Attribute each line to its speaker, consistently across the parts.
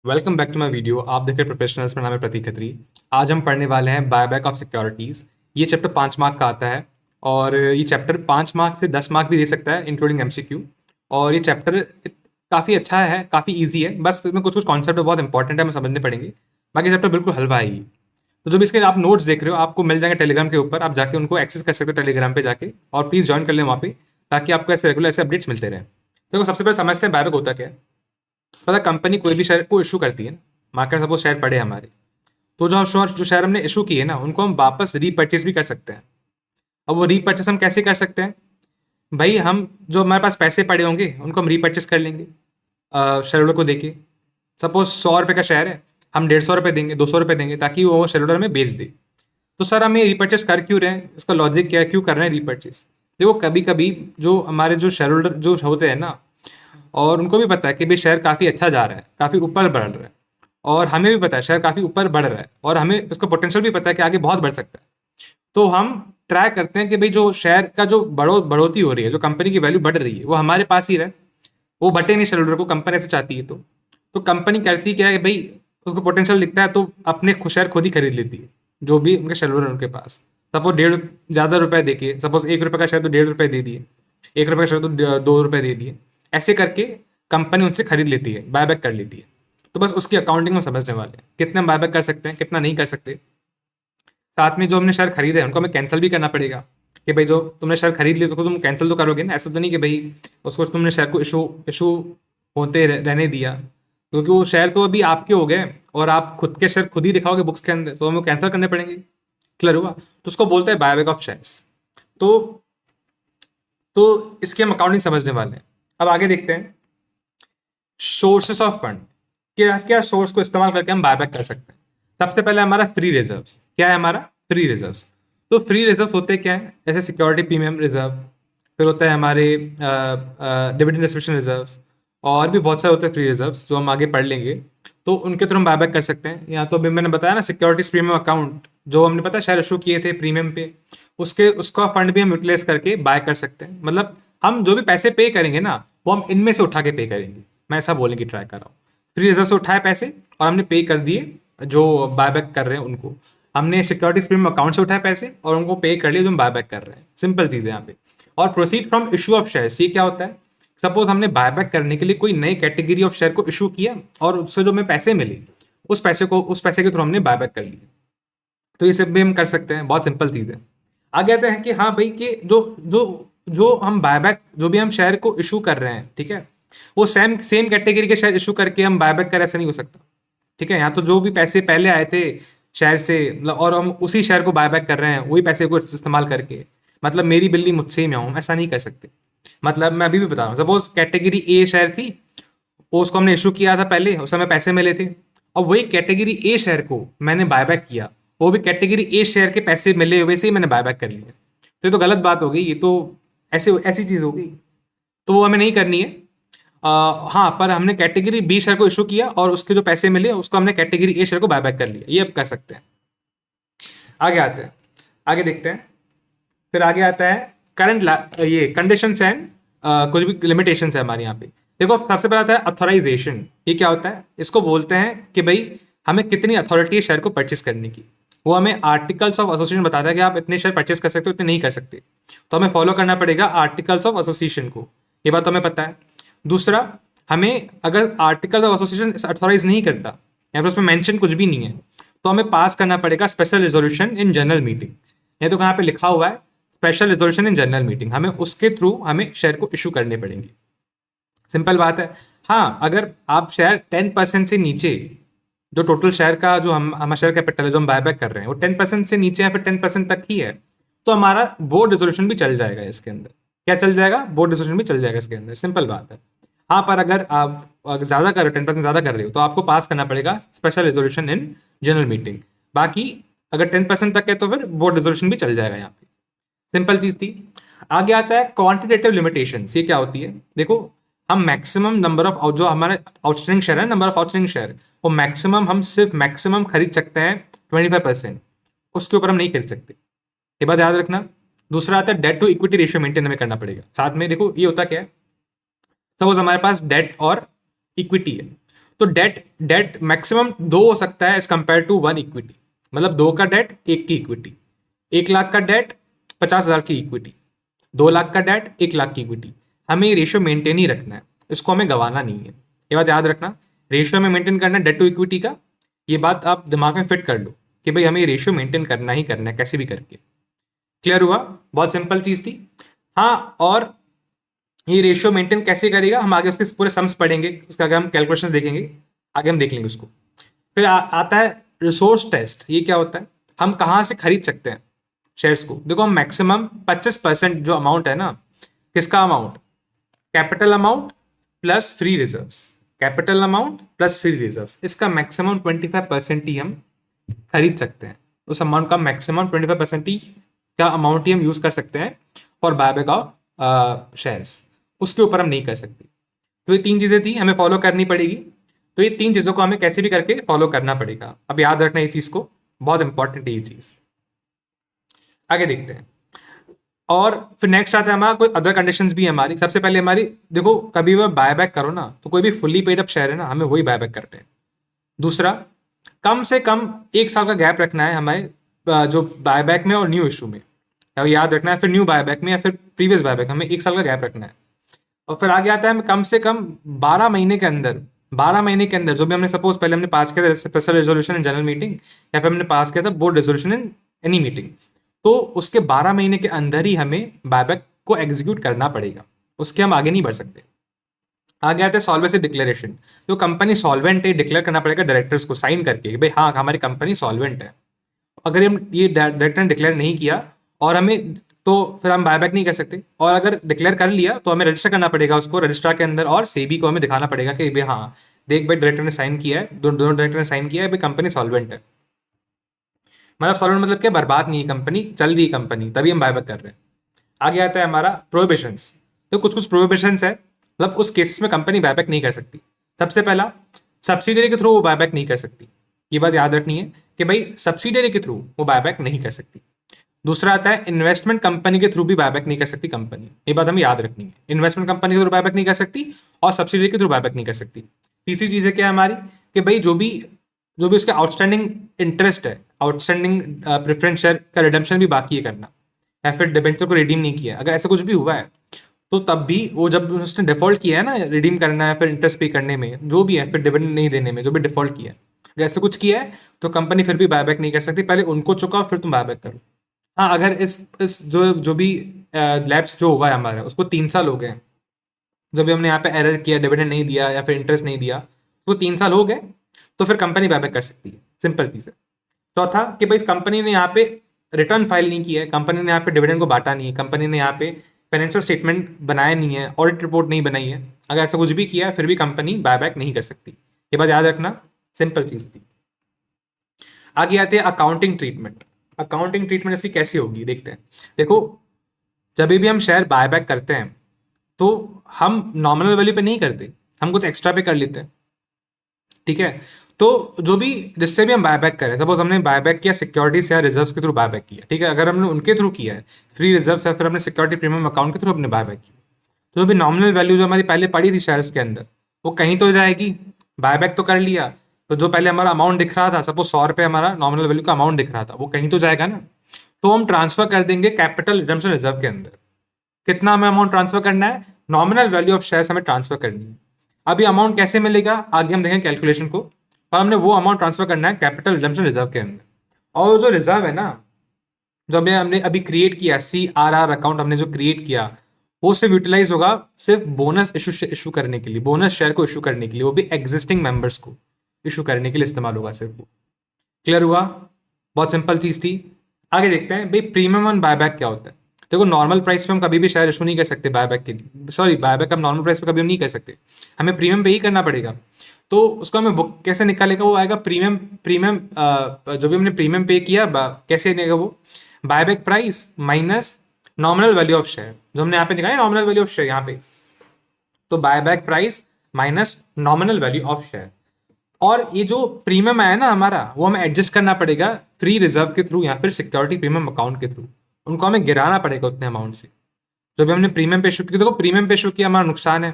Speaker 1: Welcome back to my video. आप देख रहे प्रोफेशनल्स। मेरा नाम है प्रतीक खत्री। आज हम पढ़ने वाले हैं बायबैक ऑफ सिक्योरिटीज़। ये चैप्टर 5 मार्क का आता है और ये चैप्टर 5 मार्क से 10 मार्क भी दे सकता है इंक्लूडिंग एमसीक्यू। और ये चैप्टर काफ़ी अच्छा है, काफ़ी ईजी है, बस इसमें कुछ कुछ कॉन्सेप्ट बहुत इंपॉर्टेंट है, हमें समझने पड़ेंगे। बाकी चैप्टर बिल्कुल हलवा है ये। तो जो भी इसके आप नोट्स देख रहे हो आपको मिल जाएंगे टेलीग्राम के ऊपर, आप जाके उनको एक्सेस कर सकते हो टेलीग्राम पे जाके, और प्लीज़ ज्वाइन कर लें वहाँ पे, ताकि आपको ऐसे रेगुलर ऐसे अपडेट्स मिलते रहें। देखो, सबसे पहले समझते हैं बायबैक होता क्या है। पता है, कंपनी कोई भी शेयर को इशू करती है ना, मार्केट में सपोज शेयर पड़े हमारे, तो जो शेयर हमने इशू किए ना, उनको हम वापस रीपर्चेस भी कर सकते हैं। अब वो रीपर्चेस हम कैसे कर सकते हैं भाई? हम जो हमारे पास पैसे पड़े होंगे उनको हम रीपर्चेस कर लेंगे शेयर होल्डर को देके। सपोज 100 रुपये का शेयर है, हम 150 रुपये देंगे, 200 रुपये देंगे, ताकि वो शेयर होल्डर हमें बेच दे। तो सर हम ये रीपर्चेस कर क्यों रहे हैं, इसका लॉजिक क्या है, क्यों कर रहे हैं रीपर्चेस? देखो, कभी कभी जो हमारे जो शेयर होल्डर जो होते हैं ना, और उनको भी पता है कि भाई शेयर काफ़ी अच्छा जा रहा है, काफ़ी ऊपर बढ़ रहा है, और हमें भी पता है शेयर काफ़ी ऊपर बढ़ रहा है, और हमें उसका पोटेंशियल भी पता है कि आगे बहुत बढ़ सकता है। तो हम ट्राई करते हैं कि भाई जो शेयर का जो बढ़ोतरी हो रही है, जो कंपनी की वैल्यू बढ़ रही है, वो हमारे पास ही रहे, वो बटे नहीं शेयर होल्डर को, कंपनी ऐसे चाहती है। तो कंपनी करती क्या है भाई, उसको पोटेंशियल दिखता है तो अपने शेयर खुद ही खरीद लेती है, जो भी उनके शेयर होल्डर उनके पास। सपोज डेढ़ ज़्यादा रुपए देके, सपोज 1 रुपये का शेयर तो 1.5 रुपये दे दिए, 1 रुपये का शेयर तो 2 रुपये दे दिए, ऐसे करके कंपनी उनसे खरीद लेती है, बायबैक कर लेती है। तो बस उसकी अकाउंटिंग में समझने वाले हैं, कितने हम बायबैक कर सकते हैं, कितना नहीं कर सकते। साथ में जो हमने शेयर खरीदे हैं उनको हमें कैंसिल भी करना पड़ेगा, कि भाई जो तुमने शेयर खरीद लिए तो तुम कैंसिल तो करोगे ना। ऐसा तो नहीं कि भाई उसको तुमने शेयर को इशू इशू होते रहने दिया, क्योंकि वो शेयर तो अभी आपके हो गए, और आप खुद के शेयर खुद ही दिखाओगे बुक्स के अंदर, तो हमें कैंसिल करने पड़ेंगे। क्लियर हुआ? तो उसको बोलते हैं बायबैक ऑफ शेयर्स। तो तो इसकी हम अकाउंटिंग समझने वाले हैं। अब आगे देखते हैं सोर्सेस ऑफ फंड। क्या क्या सोर्स को इस्तेमाल करके हम बायबैक कर सकते हैं। सबसे पहले हमारा फ्री रिजर्व्स। क्या है हमारा? Free reserves. तो फ्री रिजर्व्स होते क्या है? जैसे सिक्योरिटी प्रीमियम रिजर्व, फिर होता है हमारे डिविडेंड डिस्ट्रीब्यूशन रिजर्व्स, और भी बहुत सारे होते हैं फ्री रिजर्व्स जो हम आगे पढ़ लेंगे। तो उनके थ्रू हम बायबैक कर सकते हैं। या तो अभी मैंने बताया ना, सिक्योरिटीज प्रीमियम अकाउंट, जो हमने पता शेयर इशू किए थे प्रीमियम पे, उसका फंड भी हम यूटिलाइज करके बाय कर सकते हैं। मतलब हम जो भी पैसे पे करेंगे ना, वो हम इनमें से उठा के पे करेंगे। मैं ऐसा बोलने की ट्राई कर रहा हूँ। फ्री रिजर्व से उठाए पैसे और हमने पे कर दिए, जो बायबैक कर रहे हैं उनको। हमने सिक्योरिटीज प्रीमियम अकाउंट से उठाए पैसे और उनको पे कर लिए जो हम बायबैक कर रहे हैं। सिंपल चीज़ है यहाँ पे। और proceed from issue of shares, ये क्या होता है? सपोज हमने बायबैक करने के लिए कोई नई कैटेगरी ऑफ शेयर को इशू किया, और उससे जो हमें पैसे मिले, उस पैसे के थ्रू हमने बायबैक कर लिया। तो ये सब भी हम कर सकते हैं, बहुत सिंपल चीज़ है। आगे आते हैं कि हाँ भाई, कि जो जो जो हम बायबैक, जो भी हम शेयर को इशू कर रहे हैं, ठीक है, वो सेम सेम कैटेगरी के शेयर इशू करके हम बायबैक करें, ऐसा नहीं हो सकता। ठीक है, यहाँ तो जो भी पैसे पहले आए थे शेयर से, मतलब, और हम उसी शेयर को बायबैक कर रहे हैं वही पैसे को इस्तेमाल करके। मतलब मेरी बिल्ली मुझसे ही मैं हूँ, ऐसा नहीं कर सकते। मतलब मैं अभी भी बता रहा हूँ, सपोज कैटेगरी ए शेयर थी, वो उसको हमने इशू किया था पहले, उस समय पैसे मिले थे। और वही कैटेगरी ए शेयर को मैंने बायबैक किया, वो भी कैटेगरी ए शेयर के पैसे मिले वैसे ही मैंने बायबैक कर लिया। तो ये तो गलत बात हो गई, ये तो ऐसे ऐसी चीज़ हो गई, तो वो हमें नहीं करनी है। हाँ, पर हमने कैटेगरी बी शेयर को इशू किया और उसके जो पैसे मिले उसको हमने कैटेगरी ए शेयर को बायबैक कर लिया, ये अब कर सकते हैं। आगे आते हैं, आगे देखते हैं। फिर आगे आता है करंट ये कंडीशंस एंड कुछ भी लिमिटेशंस है हमारे यहाँ पे। देखो, सबसे पहला आता है अथॉराइजेशन। ये क्या होता है? इसको बोलते हैं कि भाई हमें कितनी अथॉरिटी है शेयर को परचेस करने की। वो हमें आर्टिकल्स ऑफ एसोसिएशन बताता है कि आप इतने शेयर परचेस कर सकते हो, इतने नहीं कर सकते। तो हमें फॉलो करना पड़ेगा आर्टिकल्स ऑफ एसोसिएशन को, ये बात तो हमें पता है। दूसरा, हमें अगर आर्टिकल ऑफ एसोसिएशन अथॉराइज नहीं करता, या फिर उसमें मेंशन कुछ भी नहीं है, तो हमें पास करना पड़ेगा special resolution in general meeting. ये तो कहाँ पे लिखा हुआ है, special resolution in general meeting. हमें उसके थ्रू हमें शेयर को इशू करने पड़ेंगे। सिंपल बात है। हाँ, अगर आप शेयर 10% से नीचे, जो टोटल शेयर का जो हमारा शेयर कैपिटल है जो हम बायबैक कर रहे हैं, वो 10% से नीचे या फिर 10% तक ही है, तो हमारा बोर्ड रेजोल्यूशन भी चल जाएगा इसके अंदर। क्या चल जाएगा? बोर्ड रेजोल्यूशन भी चल जाएगा इसके अंदर। सिंपल बात है। हाँ, पर अगर आप ज़्यादा कर रहे हो, 10% ज़्यादा कर रहे हो, तो आपको पास करना पड़ेगा special resolution in general meeting. बाकी अगर 10% तक है तो फिर बोर्ड रेजोल्यूशन भी चल जाएगा यहाँ पे। सिंपल चीज थी। आगे आता है क्वांटिटेटिव लिमिटेशंस। ये क्या होती है? देखो, हम मैक्सिमम नंबर ऑफ, जो हमारे आउटस्टैंडिंग शेयर है, नंबर ऑफ आउटस्टैंडिंग शेयर, वो मैक्सिमम हम सिर्फ मैक्सिमम खरीद सकते हैं 25%। उसके ऊपर हम नहीं खरीद सकते, ये बात याद रखना। दूसरा आता है debt to equity ratio maintain हमें करना पड़ेगा साथ में। देखो, ये होता क्या है, सपोज हमारे पास डेट और इक्विटी है, तो डेट डेट मैक्सिमम 2 हो सकता है एज कंपेयर टू 1 इक्विटी। मतलब 2 का डेट 1 की इक्विटी, 1 लाख का डेट 50,000 की इक्विटी, 2 लाख का डेट 1 लाख की इक्विटी। हमें ये रेशियो मेंटेन ही रखना है, इसको हमें गंवाना नहीं है। ये बात याद रखना, रेशियो में मेंटेन करना है डेट टू इक्विटी का। ये बात आप दिमाग में फिट कर लो कि भाई हमें ये रेशियो मेंटेन करना ही करना है कैसे भी करके। क्लियर हुआ? बहुत सिंपल चीज थी। हाँ, और ये रेशियो मेंटेन कैसे करेगा हम आगे उसके पूरे सम्स पढ़ेंगे, उसका आगे हम कैलकुलेशंस देखेंगे, आगे हम देख लेंगे उसको। फिर आता है रिसोर्स टेस्ट। ये क्या होता है? हम कहाँ से खरीद सकते हैं शेयर्स को? देखो, हम मैक्सिमम 25% जो अमाउंट है ना, किसका amount? Capital amount plus free reserves, capital amount plus free reserves, इसका मैक्सिमम 25% ही हम खरीद सकते हैं। उस अमाउंट का मैक्सिमम 25% ही का अमाउंट ही हम यूज कर सकते हैं फॉर बायबैक ऑफ शेयर्स। उसके ऊपर हम नहीं कर सकते। तो ये 3 चीजें थी, हमें फॉलो करनी पड़ेगी। तो ये 3 चीजों को हमें कैसे भी करके फॉलो करना पड़ेगा। अब याद रखना ये चीज को, बहुत इंपॉर्टेंट है ये चीज। आगे देखते हैं। और फिर नेक्स्ट आता है हमारा कोई अदर कंडीशंस भी है हमारी। सबसे पहले हमारी देखो, कभी भी बायबैक करो ना तो कोई भी फुल्ली पेड अप शेयर है ना, हमें वही बायबैक करते हैं। दूसरा, कम से कम 1 साल का गैप रखना है हमारे जो बायबैक में और न्यू इशू में। या याद रखना है, फिर न्यू बायबैक में या फिर प्रीवियस बायबैक हमें 1 साल का गैप रखना है। और फिर आगे आता है कम से कम 12 महीने के अंदर, 12 महीने के अंदर जो भी हमने सपोज पहले हमने पास किया था special resolution in general meeting, या फिर हमने पास किया था board resolution in any meeting, तो उसके 12 महीने के अंदर ही हमें बायबैक को एग्जीक्यूट करना पड़ेगा। उसके हम आगे नहीं बढ़ सकते। आगे आता है सॉल्वेंसी डिक्लेरेशन। जो कंपनी सॉल्वेंट है डिक्लेयर करना पड़ेगा डायरेक्टर्स को साइन करके, भाई हाँ हमारी कंपनी सॉल्वेंट है। अगर हम ये डायरेक्टर ने डिक्लेयर नहीं किया और हमें, तो फिर हम बायबैक नहीं कर सकते। और अगर डिक्लेयर कर लिया तो हमें रजिस्टर करना पड़ेगा उसको रजिस्ट्रार के अंदर, और सेबी को हमें दिखाना पड़ेगा कि भाई हाँ देख भाई डायरेक्टर ने साइन किया है, दोनों डायरेक्टर ने साइन किया है, भाई कंपनी सॉल्वेंट है। मतलब सॉल्वेंट मतलब क्या? बर्बाद नहीं है कंपनी, चल रही कंपनी, तभी हम बायबैक कर रहे हैं। आगे आता है हमारा प्रोहिबिशंस। तो कुछ कुछ प्रोहिबिशंस है, मतलब उस केसेस में कंपनी बायबैक नहीं कर सकती। सबसे पहला, सब्सिडियरी के थ्रू वो बायबैक नहीं कर सकती। ये बात याद रखनी है कि भाई सब्सिडियरी के थ्रू वो बायबैक नहीं कर सकती। दूसरा आता है इन्वेस्टमेंट कंपनी के थ्रू भी बायबैक नहीं कर सकती कंपनी। ये बात हमें याद रखनी है, इन्वेस्टमेंट कंपनी के थ्रू बायबैक नहीं कर सकती और सब्सिडियरी के थ्रू बायबैक नहीं कर सकती। तीसरी चीज है क्या हमारी, कि भाई जो भी उसका आउटस्टैंडिंग इंटरेस्ट है, आउटस्टैंडिंग प्रेफरेंस शेयर का रिडम्पशन भी बाकी है करना, या फिर डिबेंचर को रिडीम नहीं किया, अगर ऐसा कुछ भी हुआ है तो तब भी वो, जब उसने डिफॉल्ट किया है ना रिडीम करना है फिर इंटरेस्ट पे करने में, जो भी है फिर डिविडेंड नहीं देने में, जो भी डिफॉल्ट किया है, अगर ऐसा कुछ किया है तो कंपनी फिर भी बायबैक नहीं कर सकती। पहले उनको चुकाओ फिर तुम बायबैक करो। हाँ, अगर इस जो भी लैब्स जो हुआ है हमारा उसको 3 साल हो गए, जो भी हमने यहाँ पे एरर किया, डिविडेंड नहीं दिया या फिर इंटरेस्ट नहीं दिया, उसको 3 साल हो गए, तो फिर कंपनी बायबैक कर सकती है। सिंपल चीज़ है। चौथा, कि भाई कंपनी ने यहाँ पे रिटर्न फाइल नहीं किया है, कंपनी ने यहाँ पे डिविडेंड को बांटा नहीं है, कंपनी ने यहाँ पे फाइनेंशियल स्टेटमेंट बनाया नहीं है, ऑडिट रिपोर्ट नहीं बनाई है, अगर ऐसा कुछ भी किया है फिर भी कंपनी बायबैक नहीं कर सकती। ये बात याद रखना, सिंपल चीज़ थी। आगे आते हैं अकाउंटिंग ट्रीटमेंट। अकाउंटिंग ट्रीटमेंट इसकी कैसी होगी देखते हैं। देखो, जब भी हम शेयर बायबैक करते हैं तो हम नॉमिनल वैल्यू पे नहीं करते, हम कुछ एक्स्ट्रा पे कर लेते हैं। ठीक है, तो जो भी जिससे भी हम बायबैक करें, सपोज हमने बायबैक किया सिक्योरिटीज या रिजर्व्स के थ्रू बायबैक किया, ठीक है, अगर हमने उनके थ्रू किया है फ्री रिजर्व्स या फिर हमने सिक्योरिटी प्रीमियम अकाउंट के थ्रू अपने बायबैक किया, तो जो भी नॉमिनल वैल्यू जो हमारी पहले पड़ी थी शेयर्स के अंदर वो कहीं तो जाएगी। बायबैक तो कर लिया, तो जो पहले हमारा अमाउंट दिख रहा था, सपोज 100 रुपये हमारा नॉमिनल वैल्यू का अमाउंट दिख रहा था, वो कहीं तो जाएगा ना। तो हम ट्रांसफर कर देंगे कैपिटल रिडम्पशन रिजर्व के अंदर। कितना हमें अमाउंट ट्रांसफर करना है? नॉमिनल वैल्यू ऑफ शेयर्स हमें ट्रांसफर करनी है। अभी अमाउंट कैसे मिलेगा आगे हम देखेंगे कैलकुलेशन को, पर हमने वो अमाउंट ट्रांसफर करना है कैपिटल रिडम्पशन रिजर्व के अंदर। और जो रिजर्व है ना, जो हमने अभी क्रिएट किया, CRR अकाउंट हमने जो क्रिएट किया, वो सिर्फ यूटिलाइज होगा सिर्फ बोनस इशू करने के लिए, बोनस शेयर को इशू करने के लिए, वो भी एग्जिस्टिंग मेंबर्स को इशू करने के लिए इस्तेमाल होगा सिर्फ वो। क्लियर हुआ? बहुत सिंपल चीज थी। आगे देखते हैं भाई प्रीमियम ऑन बायबैक क्या होता है। देखो, नॉर्मल प्राइस पे हम कभी भी शेयर इशू नहीं कर सकते बायबैक के लिए, सॉरी बायबैक हम नॉर्मल प्राइस पे कभी हम नहीं कर सकते, हमें प्रीमियम पे ही करना पड़ेगा। तो उसको हमें बुक कैसे निकालेगा? वो आएगा प्रीमियम प्रीमियम जो भी हमने प्रीमियम पे किया कैसे देगा वो, buyback price minus nominal value of share, जो हमने यहाँ पे निकाला नॉमिनल वैल्यू ऑफ शेयर यहाँ पे, तो buyback price minus nominal value of share. और ये जो प्रीमियम है ना हमारा, वो हमें एडजस्ट करना पड़ेगा फ्री रिजर्व के थ्रू या फिर सिक्योरिटी प्रीमियम अकाउंट के थ्रू, उनको हमें गिराना पड़ेगा उतने अमाउंट से। जो भी हमने प्रीमियम पे इशू किया, देखो प्रीमियम पे इशू किया हमारा नुकसान है,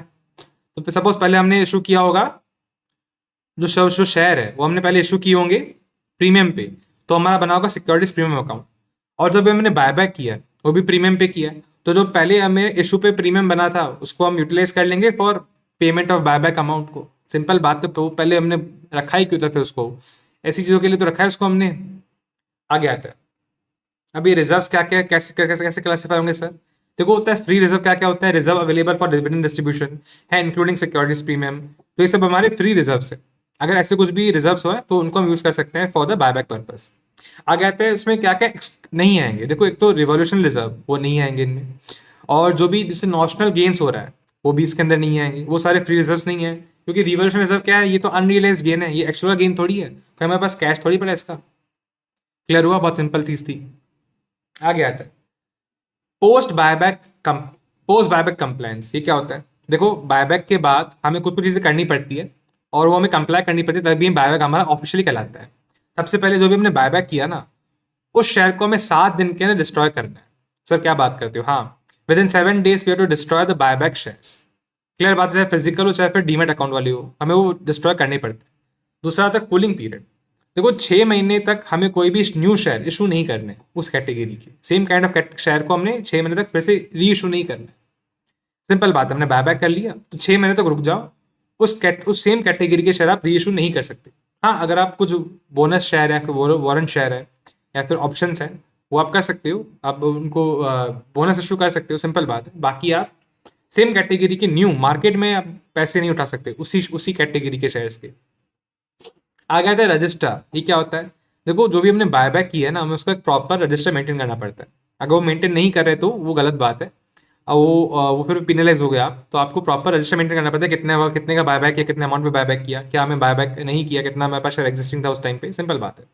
Speaker 1: तो सपोज पहले हमने इशू किया होगा जो शेयर है वो हमने पहले इशू किए होंगे प्रीमियम पे, तो हमारा बना होगा सिक्योरिटीज प्रीमियम अकाउंट। और जब हमने बायबैक किया है वो भी प्रीमियम पे किया है, तो जो पहले हमें इशू पे प्रीमियम बना था उसको हम यूटिलाइज कर लेंगे for payment of buyback amount को। सिंपल बात है, तो पहले हमने रखा ही क्यों था फिर उसको, ऐसी चीज़ों के लिए तो रखा है उसको हमने। आगे आता है अब ये रिजर्व्स क्या क्या कैसे कैसे कैसे क्लासीफाई होंगे सर। देखो होता है फ्री रिजर्व, क्या क्या होता है, reserve available for dividend distribution है इंक्लूडिंग सिक्योरिटीज प्रीमियम, तो ये सब हमारे फ्री रिजर्व्स है। अगर ऐसे कुछ भी रिजर्व्स हो तो उनको हम यूज कर सकते हैं फॉर द बायबैक पर्पस। आगे आते हैं इसमें क्या क्या नहीं आएंगे। देखो एक तो रिवॉल्यूशन रिजर्व वो नहीं आएंगे इनमें, और जो भी जैसे नॉशनल गेन्स हो रहा है वो भी इसके अंदर नहीं आएंगे, वो सारे फ्री रिजर्व्स नहीं है, क्योंकि रिवॉल्यूशन रिजर्व क्या है, ये तो अनरियलाइज गेन है, ये एक्चुअल गेन थोड़ी है, तो हमारे पास कैश थोड़ी पड़ा है इसका। क्लियर हुआ, बहुत सिंपल चीज थी। आगे आता है post buyback post buyback compliance. ये क्या होता है, देखो बायबैक के बाद हमें कुछ कुछ चीज़ें करनी पड़ती है और वो हमें कंप्लाई करनी पड़ती है, तभी बायबैक हमारा ऑफिशियली कहलाता है। सबसे पहले जो भी हमने बायबैक किया ना, उस शेयर को हमें 7 दिन के अंदर डिस्ट्रॉय करना है। सर क्या बात करते हो, हाँ, within 7 days we have to destroy the buyback shares. Clear बात है, चाहे फिजिकल हो चाहे फिर डीमेट अकाउंट वाली हो, हमें वो डिस्ट्रॉय करनी पड़ती है। दूसरा आता है कूलिंग पीरियड। देखो 6 महीने तक हमें कोई भी न्यू शेयर इशू नहीं करने उस कैटेगरी के, सेम काइंड ऑफ शेयर को हमने 6 महीने तक फिर से री इशू नहीं करना। सिंपल बात है, हमने बायबैक कर लिया तो 6 महीने तक रुक जाओ, उस सेम कैटेगरी के शेयर आप री इशू नहीं कर सकते। हाँ, अगर आप कुछ बोनस शेयर है, फिर वारंट शेयर है या फिर ऑप्शंस है, वो आप कर सकते हो, आप उनको बोनस इशू कर सकते हो, सिंपल बात है। बाकी आप सेम कैटेगरी के न्यू मार्केट में आप पैसे नहीं उठा सकते उसी कैटेगरी के शेयर्स के। आ गया था रजिस्टर। ये क्या होता है, देखो जो भी हमने बायबैक किया है ना, हमें उसका एक प्रॉपर रजिस्टर मेंटेन करना पड़ता है। अगर वो मेंटेन नहीं कर रहे तो वो गलत बात है, और वो फिर पिनलाइज हो गया आप, तो आपको प्रॉपर रजिस्टर मेंटेन करना पड़ता है, कितने का बायबैक किया, कितने अमाउंट पे बायबैक किया, क्या हमें बायबैक नहीं किया, कितना हमारे पास शेयर एग्जिस्टिंग था उस टाइम पे, सिंपल बात है।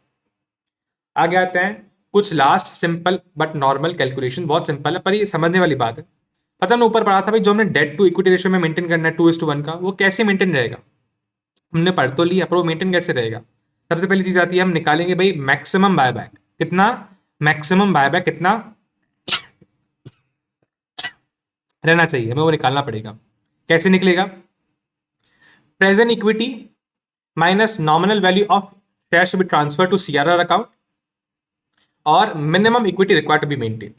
Speaker 1: आगे आते हैं कुछ last simple but normal calculation, बहुत सिंपल है पर ये समझने वाली बात है। पता हमने ऊपर पढ़ा था भाई, जो हमने डेट टू इक्विटी रेशियो में मेंटेन करना है 2:1 का, वो कैसे मेंटेन रहेगा, हमने पढ़ तो लिया पर वो मेंटेन कैसे रहेगा। सबसे पहली चीज आती है, हम निकालेंगे भाई मैक्सिमम बायबैक कितना, मैक्सिमम बायबैक कितना रहना चाहिए, हमें वो निकालना पड़ेगा। कैसे निकलेगा, present equity minus nominal value of share to be transfer to CRR account और minimum equity required to be maintain.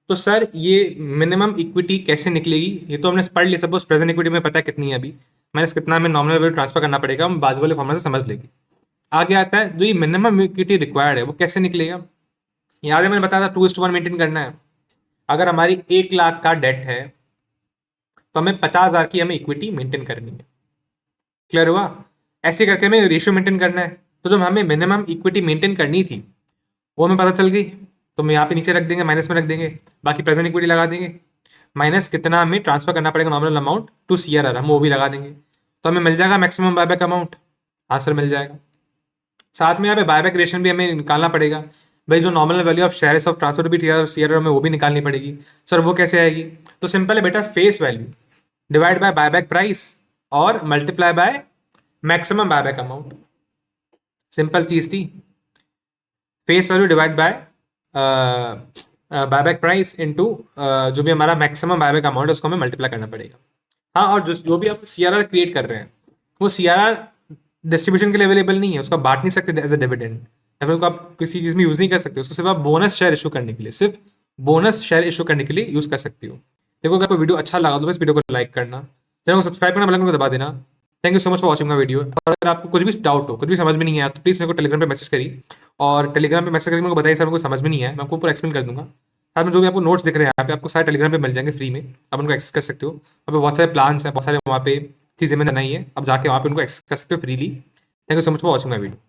Speaker 1: तो सर ये मिनिमम इक्विटी कैसे निकलेगी, ये तो हमने पढ़ लिया, सपोज प्रेजेंट इक्विटी में पता है कितनी है अभी, माइनस कितना हमें नॉमिनल वैल्यू ट्रांसफर करना पड़ेगा, हम बाजू वाले फॉर्मूला से समझ लेंगे। आगे आता है जो ये मिनिमम इक्विटी रिक्वायर्ड है वो कैसे निकलेगा। याद है मैंने बताया था 2:1 मेंटेन करना है। अगर हमारी 1 लाख का डेट है तो हमें 50,000 की हमें इक्विटी मेंटेन करनी है। क्लियर हुआ, ऐसे करके हमें रेशियो मेंटेन करना है। तो जब हमें मिनिमम इक्विटी मेंटेन करनी थी वो हमें पता चल गई, तो हम यहाँ पे नीचे रख देंगे, माइनस में रख देंगे, बाकी प्रेजेंट इक्विटी लगा देंगे, माइनस कितना हमें ट्रांसफर करना पड़ेगा नॉमिनल अमाउंट टू सीआरआर, हम वो भी लगा देंगे, तो हमें मिल जाएगा मैक्सिमम बायबैक अमाउंट। हाँ सर मिल जाएगा। साथ में यहाँ पे बायबैक रेशन भी हमें निकालना पड़ेगा, भाई जो nominal value of shares of transfer to be CRR में वो भी निकालनी पड़ेगी। सर वो कैसे आएगी, तो सिंपल है बेटा, face value divide by buyback price और multiply by maximum buyback amount. Simple चीज थी, face value divide by buyback price into जो भी हमारा मैक्सिमम बायबैक अमाउंट है उसको हमें मल्टीप्लाई करना पड़ेगा। हाँ, और जो भी आप सीआरआर क्रिएट कर रहे हैं वो सीआरआर डिस्ट्रीब्यूशन के लिए अवेलेबल नहीं है, उसको आप बांट नहीं सकते एज अ डिविडेंड, या फिर उसको आप किसी चीज़ में यूज़ नहीं कर सकते, उसको सिर्फ आप बोनस शेयर इशू करने के लिए, सिर्फ बोनस शेयर इशू करने के लिए यूज़ कर सकते हो। देखो अगर कोई वीडियो अच्छा लगा तो बस वीडियो को लाइक करना, चैनल को सब्सक्राइब करना, बेल आइकन को दबा देना। Thank you so much for watching my video. और अगर आपको कुछ भी डाउट हो, कुछ भी समझ में नहीं आया, तो प्लीज़ मेरे को टेलीग्राम पे मैसेज करिए, और टेलीग्राम पे मैसेज करके मेरे को बताइए सर मेरे को समझ में नहीं आया, मैं आपको पूरा एक्सप्लेन कर दूंगा। साथ में जो भी आपको नोट्स दिख रहे हैं यहाँ पे, आपको सारे टेलीग्राम पे मिल जाएंगे फ्री में, आप उनको एक्सेस कर सकते हो। वहाँ पे बहुत सारे प्लान्स हैं, बहुत सारे वहाँ पे चीज़ें मैंने नहीं है, अब जाके वहाँ पे उनको एक्सेस कर सकते हो freely. Thank you so much for watching my video.